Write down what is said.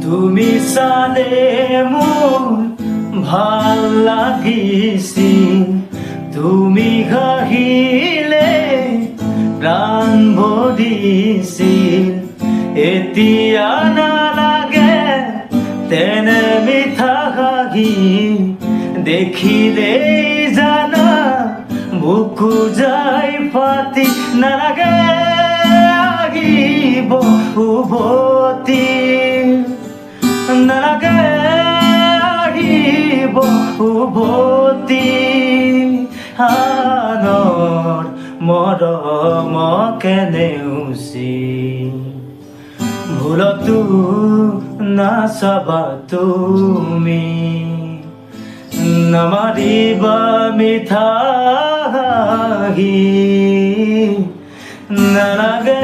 তুমি চালে মোৰ ভাল লাগিছিল, তুমি হাঁহিলে প্ৰাণ ভৰিছিল। এতিয়া নালাগে তেনে মিঠা হাঁহি, দেখিলেই জানা বুকু যায় ফাটি। নালাগে আহিব উভতি, নালাগে আহিব উভতি। আনৰ মৰম কেনেউচি ভুলতো নাচাবা তুমি, নামাৰিবা মিঠা হাঁহি। নালাগে